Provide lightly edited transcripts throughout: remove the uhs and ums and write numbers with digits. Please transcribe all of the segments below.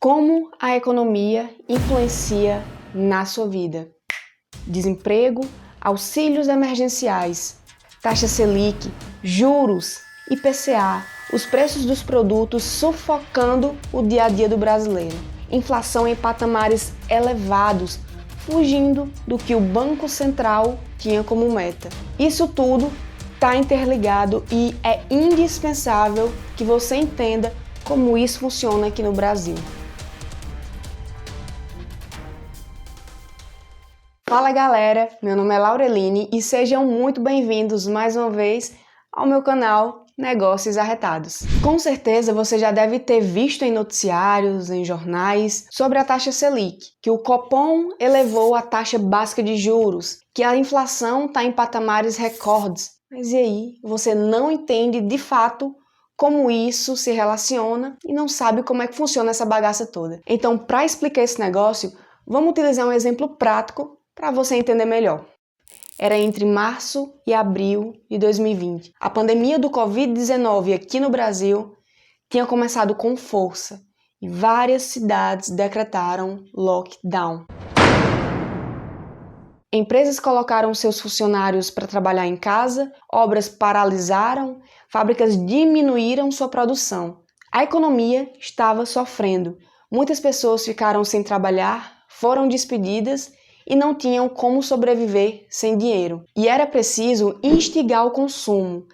Como a economia influencia na sua vida? Desemprego, auxílios emergenciais, taxa Selic, juros, IPCA, os preços dos produtos sufocando o dia a dia do brasileiro. Inflação em patamares elevados, fugindo do que o Banco Central tinha como meta. Isso tudo está interligado e é indispensável que você entenda como isso funciona aqui no Brasil. Fala galera, meu nome é Laureline e sejam muito bem-vindos mais uma vez ao meu canal Negócios Arretados. Com certeza você já deve ter visto em noticiários, em jornais, sobre a taxa Selic, que o Copom elevou a taxa básica de juros, que a inflação está em patamares recordes. Mas e aí, você não entende de fato como isso se relaciona e não sabe como é que funciona essa bagaça toda. Então, para explicar esse negócio, vamos utilizar um exemplo prático para você entender melhor. Era entre março e abril de 2020. A pandemia do Covid-19 aqui no Brasil tinha começado com força e várias cidades decretaram lockdown. Empresas colocaram seus funcionários para trabalhar em casa, obras paralisaram, fábricas diminuíram sua produção. A economia estava sofrendo. Muitas pessoas ficaram sem trabalhar, foram despedidas e não tinham como sobreviver sem dinheiro. E era preciso instigar o consumo,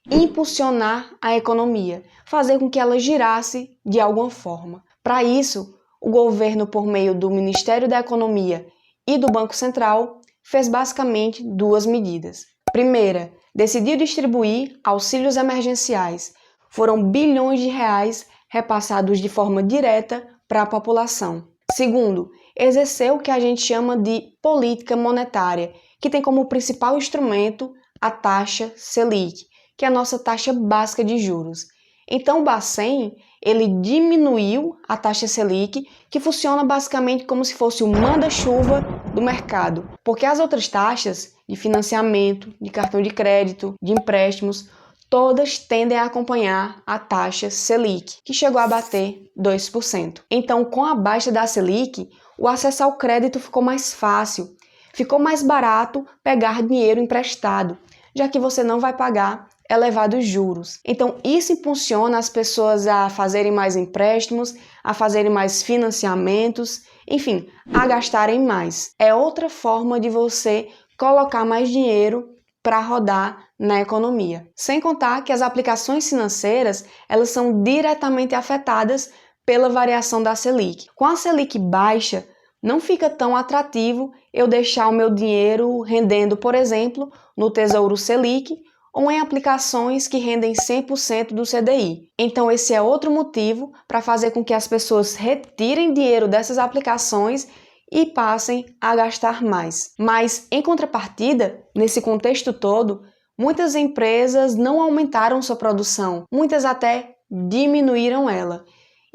impulsionar a economia, fazer com que ela girasse de alguma forma. Para isso, o governo, por meio do Ministério da Economia e do Banco Central, fez basicamente duas medidas. Primeira, decidiu distribuir auxílios emergenciais. Foram bilhões de reais repassados de forma direta para a população. Segundo, exerceu o que a gente chama de política monetária, que tem como principal instrumento a taxa Selic, que é a nossa taxa básica de juros. Então o Bacen, ele diminuiu a taxa Selic, que funciona basicamente como se fosse o manda-chuva do mercado, porque as outras taxas de financiamento, de cartão de crédito, de empréstimos, todas tendem a acompanhar a taxa Selic, que chegou a bater 2%. Então, com a baixa da Selic, o acesso ao crédito ficou mais fácil, ficou mais barato pegar dinheiro emprestado, já que você não vai pagar elevados juros. Então, isso impulsiona as pessoas a fazerem mais empréstimos, a fazerem mais financiamentos, enfim, a gastarem mais. É outra forma de você colocar mais dinheiro para rodar na economia. Sem contar que as aplicações financeiras, elas são diretamente afetadas pela variação da Selic. Com a Selic baixa, não fica tão atrativo eu deixar o meu dinheiro rendendo, por exemplo, no Tesouro Selic ou em aplicações que rendem 100% do CDI. Então esse é outro motivo para fazer com que as pessoas retirem dinheiro dessas aplicações e passem a gastar mais. Mas, em contrapartida, nesse contexto todo, muitas empresas não aumentaram sua produção, muitas até diminuíram ela.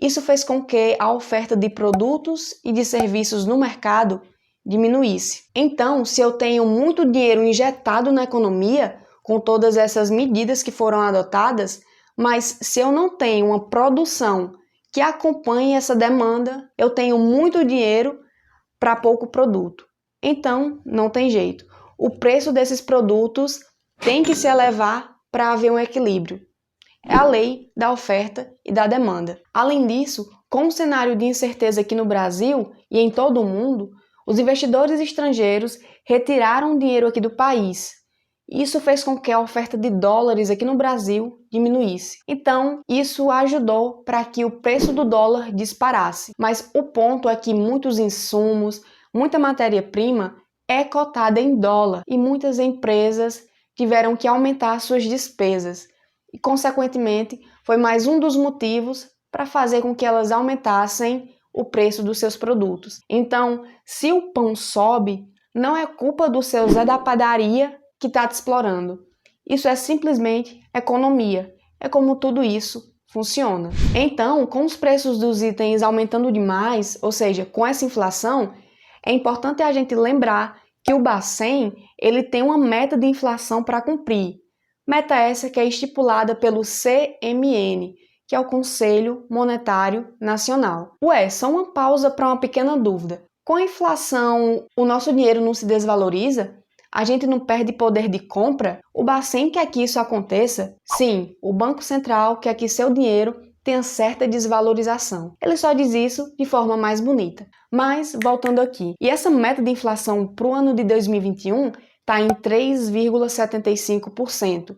Isso fez com que a oferta de produtos e de serviços no mercado diminuísse. Então, se eu tenho muito dinheiro injetado na economia, com todas essas medidas que foram adotadas, mas se eu não tenho uma produção que acompanhe essa demanda, eu tenho muito dinheiro para pouco produto. Então, não tem jeito. O preço desses produtos tem que se elevar para haver um equilíbrio. É a lei da oferta e da demanda. Além disso, com o cenário de incerteza aqui no Brasil e em todo o mundo, os investidores estrangeiros retiraram dinheiro aqui do país. Isso fez com que a oferta de dólares aqui no Brasil diminuísse. Então, isso ajudou para que o preço do dólar disparasse. Mas o ponto é que muitos insumos, muita matéria-prima é cotada em dólar e muitas empresas tiveram que aumentar suas despesas. E, consequentemente, foi mais um dos motivos para fazer com que elas aumentassem o preço dos seus produtos. Então, se o pão sobe, não é culpa do seu Zé da padaria que está te explorando. Isso é simplesmente economia. É como tudo isso funciona. Então, com os preços dos itens aumentando demais, ou seja, com essa inflação, é importante a gente lembrar que o Bacen, ele tem uma meta de inflação para cumprir. Meta essa que é estipulada pelo CMN, que é o Conselho Monetário Nacional. Ué, só uma pausa para uma pequena dúvida. Com a inflação, o nosso dinheiro não se desvaloriza? A gente não perde poder de compra? O Bacen quer que isso aconteça? Sim, o Banco Central quer que seu dinheiro tenha certa desvalorização. Ele só diz isso de forma mais bonita. Mas, voltando aqui, e essa meta de inflação para o ano de 2021 está em 3,75%,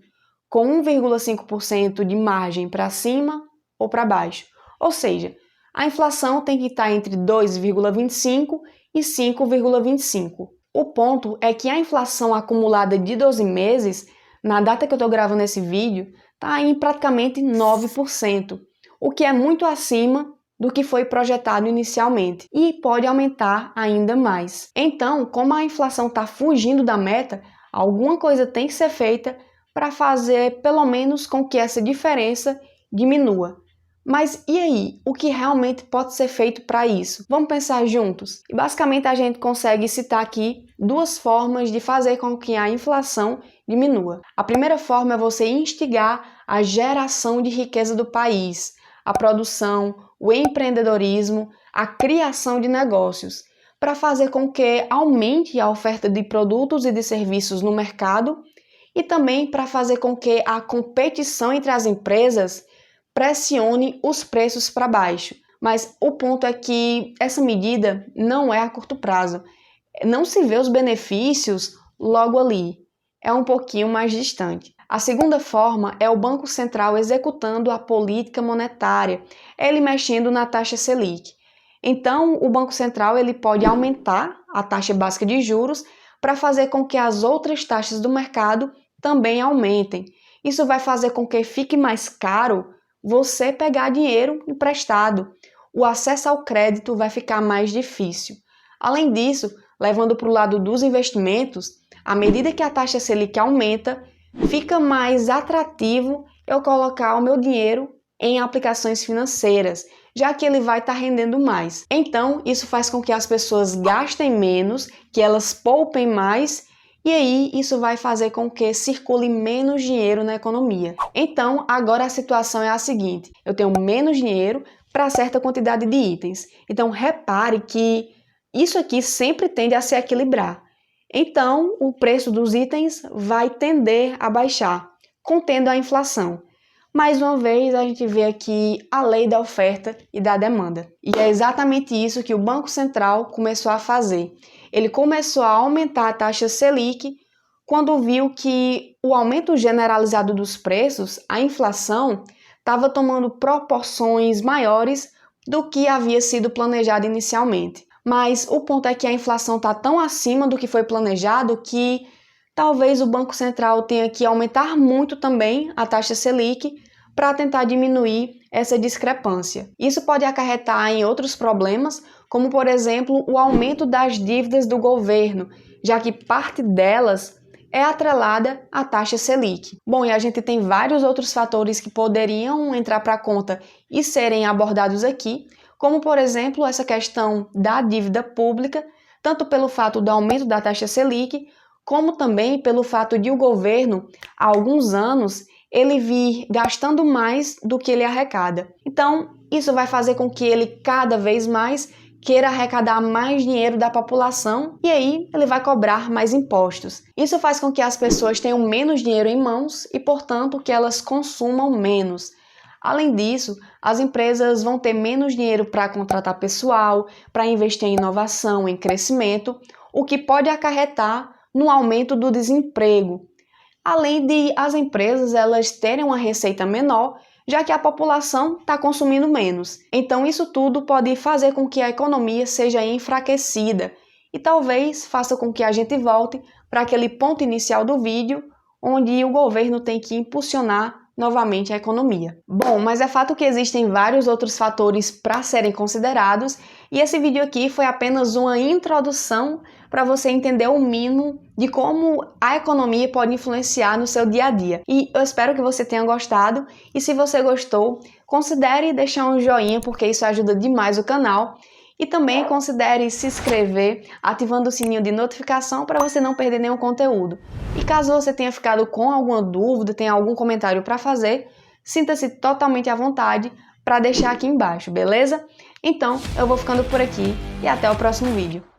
com 1,5% de margem para cima ou para baixo. Ou seja, a inflação tem que estar entre 2,25% e 5,25%. O ponto é que a inflação acumulada de 12 meses, na data que eu estou gravando esse vídeo, está em praticamente 9%, o que é muito acima do que foi projetado inicialmente e pode aumentar ainda mais. Então, como a inflação está fugindo da meta, alguma coisa tem que ser feita para fazer pelo menos com que essa diferença diminua. Mas e aí? O que realmente pode ser feito para isso? Vamos pensar juntos? E basicamente a gente consegue citar aqui duas formas de fazer com que a inflação diminua. A primeira forma é você instigar a geração de riqueza do país, a produção, o empreendedorismo, a criação de negócios, para fazer com que aumente a oferta de produtos e de serviços no mercado e também para fazer com que a competição entre as empresas pressione os preços para baixo. Mas o ponto é que essa medida não é a curto prazo. Não se vê os benefícios logo ali. É um pouquinho mais distante. A segunda forma é o Banco Central executando a política monetária, ele mexendo na taxa Selic. Então, o Banco Central ele pode aumentar a taxa básica de juros para fazer com que as outras taxas do mercado também aumentem. Isso vai fazer com que fique mais caro você pegar dinheiro emprestado. O acesso ao crédito vai ficar mais difícil. Além disso, levando para o lado dos investimentos, à medida que a taxa Selic aumenta, fica mais atrativo eu colocar o meu dinheiro em aplicações financeiras, já que ele vai estar rendendo mais. Então, isso faz com que as pessoas gastem menos, que elas poupem mais, e aí isso vai fazer com que circule menos dinheiro na economia. Então, agora a situação é a seguinte: eu tenho menos dinheiro para certa quantidade de itens. Então, repare que isso aqui sempre tende a se equilibrar. Então, o preço dos itens vai tender a baixar, contendo a inflação. Mais uma vez, a gente vê aqui a lei da oferta e da demanda. E é exatamente isso que o Banco Central começou a fazer. Ele começou a aumentar a taxa Selic quando viu que o aumento generalizado dos preços, a inflação, estava tomando proporções maiores do que havia sido planejado inicialmente. Mas o ponto é que a inflação está tão acima do que foi planejado que talvez o Banco Central tenha que aumentar muito também a taxa Selic para tentar diminuir essa discrepância. Isso pode acarretar em outros problemas, como por exemplo o aumento das dívidas do governo, já que parte delas é atrelada à taxa Selic. Bom, e a gente tem vários outros fatores que poderiam entrar para a conta e serem abordados aqui, como por exemplo essa questão da dívida pública, tanto pelo fato do aumento da taxa Selic, como também pelo fato de o governo, há alguns anos, ele vir gastando mais do que ele arrecada. Então, isso vai fazer com que ele cada vez mais queira arrecadar mais dinheiro da população e aí ele vai cobrar mais impostos. Isso faz com que as pessoas tenham menos dinheiro em mãos e, portanto, que elas consumam menos. Além disso, as empresas vão ter menos dinheiro para contratar pessoal, para investir em inovação, em crescimento, o que pode acarretar no aumento do desemprego. Além de as empresas elas terem uma receita menor, já que a população está consumindo menos. Então isso tudo pode fazer com que a economia seja enfraquecida e talvez faça com que a gente volte para aquele ponto inicial do vídeo, onde o governo tem que impulsionar novamente a economia. Bom, mas é fato que existem vários outros fatores para serem considerados e esse vídeo aqui foi apenas uma introdução para você entender o mínimo de como a economia pode influenciar no seu dia a dia. E eu espero que você tenha gostado e se você gostou, considere deixar um joinha porque isso ajuda demais o canal. E também considere se inscrever, ativando o sininho de notificação para você não perder nenhum conteúdo. E caso você tenha ficado com alguma dúvida, tenha algum comentário para fazer, sinta-se totalmente à vontade para deixar aqui embaixo, beleza? Então, eu vou ficando por aqui e até o próximo vídeo.